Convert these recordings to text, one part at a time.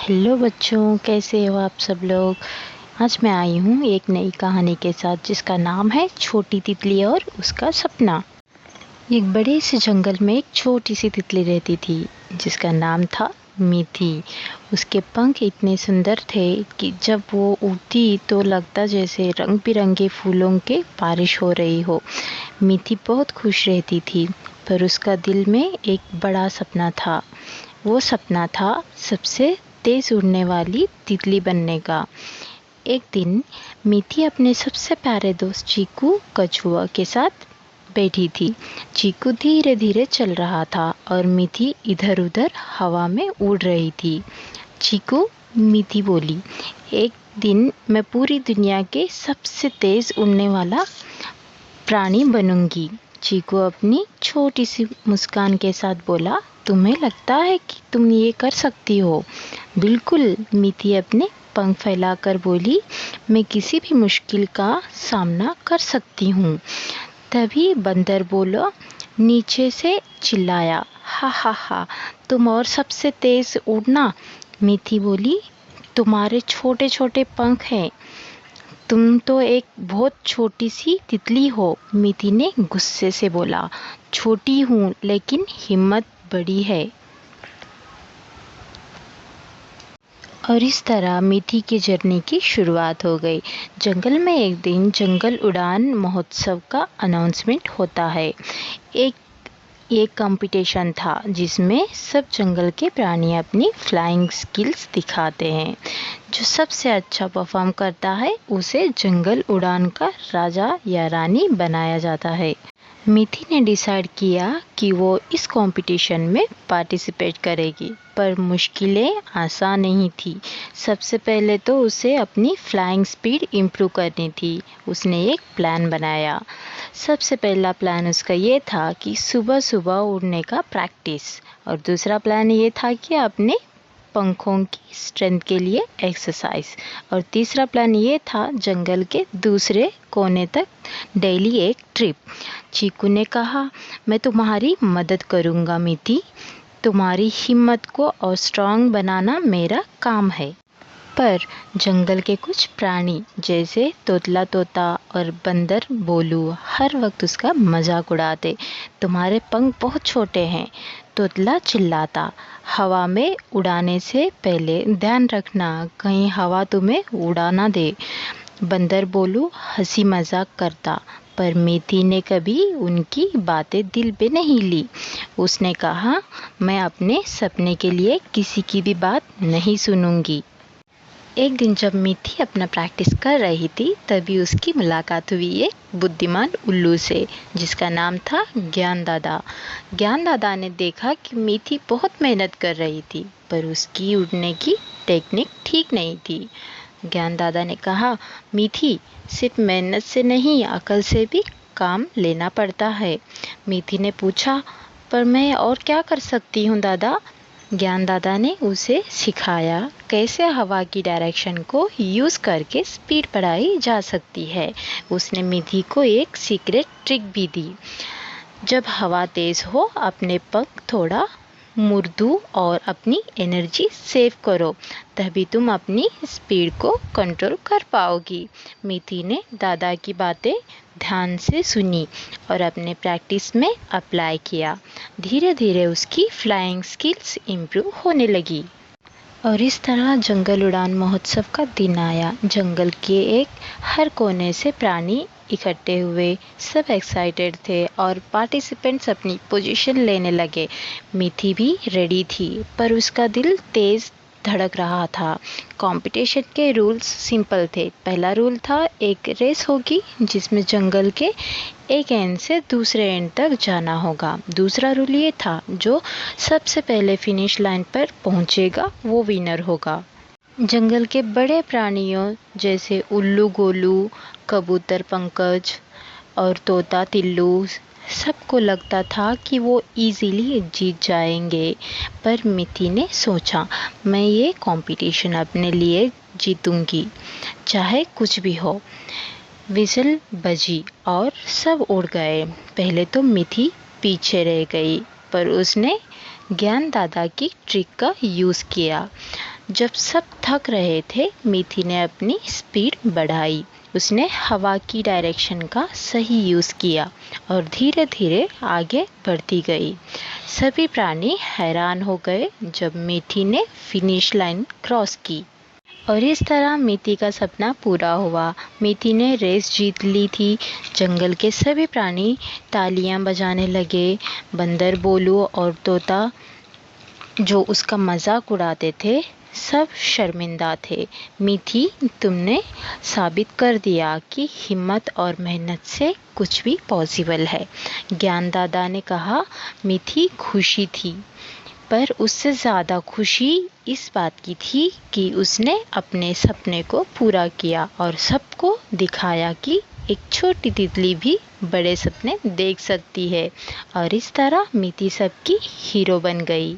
Hello बच्चों, कैसे हो आप सब लोग। आज मैं आई हूँ एक नई कहानी के साथ जिसका नाम है छोटी तितली और उसका सपना। एक बड़े से जंगल में एक छोटी सी तितली रहती थी जिसका नाम था मीठी। उसके पंख इतने सुंदर थे कि जब वो उड़ती तो लगता जैसे रंग बिरंगे फूलों के बारिश हो रही हो। मीठी बहुत खुश रहती थी, पर उसका दिल में एक बड़ा सपना था। वो सपना था सबसे तेज उड़ने वाली तितली बनने का। एक दिन मीठी अपने सबसे प्यारे दोस्त चीकू कछुआ के साथ बैठी थी। चीकू धीरे धीरे चल रहा था और मीठी इधर उधर हवा में उड़ रही थी। चीकू, मीठी बोली, एक दिन मैं पूरी दुनिया के सबसे तेज उड़ने वाला प्राणी बनूंगी। चीकू अपनी छोटी सी मुस्कान के साथ बोला, तुम्हें लगता है कि तुम ये कर सकती हो? बिल्कुल, मीठी अपने पंख फैलाकर बोली, मैं किसी भी मुश्किल का सामना कर सकती हूँ। तभी बंदर बोला, नीचे से चिल्लाया, हा हा हा, तुम और सबसे तेज उड़ना। मीठी बोली, तुम्हारे छोटे छोटे पंख हैं, तुम तो एक बहुत छोटी सी तितली हो। मीठी ने गुस्से से बोला, छोटी हूँ लेकिन हिम्मत बड़ी है। और इस तरह मीठी की जर्नी की शुरुआत हो गई। जंगल में एक दिन जंगल उड़ान महोत्सव का अनाउंसमेंट होता है। एक कंपटीशन था जिसमें सब जंगल के प्राणी अपनी फ्लाइंग स्किल्स दिखाते हैं। जो सबसे अच्छा परफॉर्म करता है उसे जंगल उड़ान का राजा या रानी बनाया जाता है। मीठी ने डिसाइड किया कि वो इस कंपटीशन में पार्टिसिपेट करेगी, पर मुश्किलें आसान नहीं थी। सबसे पहले तो उसे अपनी फ्लाइंग स्पीड इम्प्रूव करनी थी। उसने एक प्लान बनाया। सबसे पहला प्लान उसका ये था कि सुबह सुबह उड़ने का प्रैक्टिस, और दूसरा प्लान ये था कि अपने पंखों की स्ट्रेंथ के लिए एक्सरसाइज, और तीसरा प्लान ये था जंगल के दूसरे कोने तक डेली एक ट्रिप। चीकू ने कहा, मैं तुम्हारी मदद करूँगा मीठी, तुम्हारी हिम्मत को और स्ट्रांग बनाना मेरा काम है। पर जंगल के कुछ प्राणी जैसे तोतला तोता और बंदर बोलू हर वक्त उसका मजाक उड़ाते। तुम्हारे पंख बहुत छोटे हैं, तोतला चिल्लाता। हवा में उड़ाने से पहले ध्यान रखना कहीं हवा तुम्हें उड़ा ना दे। बंदर बोलू हंसी मजाक करता, पर मीठी ने कभी उनकी बातें दिल पे नहीं ली। उसने कहा, मैं अपने सपने के लिए किसी की भी बात नहीं सुनूंगी। एक दिन जब मीठी अपना प्रैक्टिस कर रही थी तभी उसकी मुलाकात हुई एक बुद्धिमान उल्लू से जिसका नाम था ज्ञान दादा। ज्ञान दादा ने देखा कि मीठी बहुत मेहनत कर रही थी, पर उसकी उड़ने की टेक्निक ठीक नहीं थी। ज्ञान दादा ने कहा, मीठी, सिर्फ मेहनत से नहीं अकल से भी काम लेना पड़ता है। मीठी ने पूछा, पर मैं और क्या कर सकती हूँ दादा? ज्ञान दादा ने उसे सिखाया कैसे हवा की डायरेक्शन को यूज़ करके स्पीड बढ़ाई जा सकती है। उसने मीठी को एक सीक्रेट ट्रिक भी दी। जब हवा तेज़ हो अपने पंख थोड़ा मुड़ दो और अपनी एनर्जी सेव करो, तभी तुम अपनी स्पीड को कंट्रोल कर पाओगी। मीठी ने दादा की बातें ध्यान से सुनी और अपने प्रैक्टिस में अप्लाई किया। धीरे धीरे उसकी फ्लाइंग स्किल्स इम्प्रूव होने लगी। और इस तरह जंगल उड़ान महोत्सव का दिन आया। जंगल के एक हर कोने से प्राणी इकट्ठे हुए, सब एक्साइटेड थे और पार्टिसिपेंट्स अपनी पोजीशन लेने लगे। मीठी भी रेडी थी, पर उसका दिल तेज धड़क रहा था। कंपटीशन के रूल्स सिंपल थे। पहला रूल था एक रेस होगी जिसमें जंगल के एक एंड से दूसरे एंड तक जाना होगा। दूसरा रूल ये था, जो सबसे पहले फिनिश लाइन पर पहुंचेगा वो विनर होगा। जंगल के बड़े प्राणियों जैसे उल्लू गोलू, कबूतर पंकज और तोता तिल्लू, सबको लगता था कि वो इजीली जीत जाएंगे। पर मीठी ने सोचा, मैं ये कंपटीशन अपने लिए जीतूंगी, चाहे कुछ भी हो। विसल बजी और सब उड़ गए। पहले तो मीठी पीछे रह गई, पर उसने ज्ञान दादा की ट्रिक का यूज़ किया। जब सब थक रहे थे, मीठी ने अपनी स्पीड बढ़ाई। उसने हवा की डायरेक्शन का सही यूज़ किया और धीरे धीरे आगे बढ़ती गई। सभी प्राणी हैरान हो गए जब मीठी ने फिनिश लाइन क्रॉस की। और इस तरह मीठी का सपना पूरा हुआ। मीठी ने रेस जीत ली थी। जंगल के सभी प्राणी तालियां बजाने लगे। बंदर, बोलू और तोता जो उसका मजाक उड़ाते थे, सब शर्मिंदा थे। मीठी, तुमने साबित कर दिया कि हिम्मत और मेहनत से कुछ भी पॉसिबल है, ज्ञान दादा ने कहा। मीठी खुशी थी, पर उससे ज़्यादा खुशी इस बात की थी कि उसने अपने सपने को पूरा किया और सबको दिखाया कि एक छोटी तितली भी बड़े सपने देख सकती है। और इस तरह मीठी सबकी हीरो बन गई।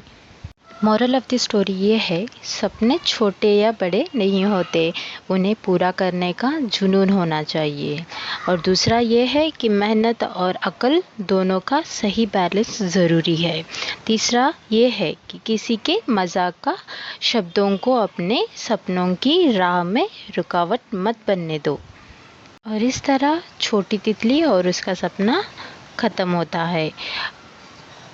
मॉरल ऑफ द स्टोरी ये है, सपने छोटे या बड़े नहीं होते, उन्हें पूरा करने का जुनून होना चाहिए। और दूसरा ये है कि मेहनत और अक्ल दोनों का सही बैलेंस ज़रूरी है। तीसरा ये है कि किसी के मजाक का शब्दों को अपने सपनों की राह में रुकावट मत बनने दो। और इस तरह छोटी तितली और उसका सपना ख़त्म होता है।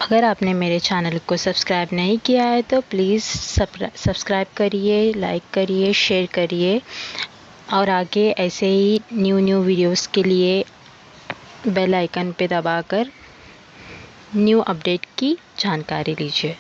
अगर आपने मेरे चैनल को सब्सक्राइब नहीं किया है तो प्लीज़ सब्सक्राइब करिए, लाइक करिए, शेयर करिए और आगे ऐसे ही न्यू वीडियोस के लिए बेल आइकन पे दबाकर न्यू अपडेट की जानकारी लीजिए।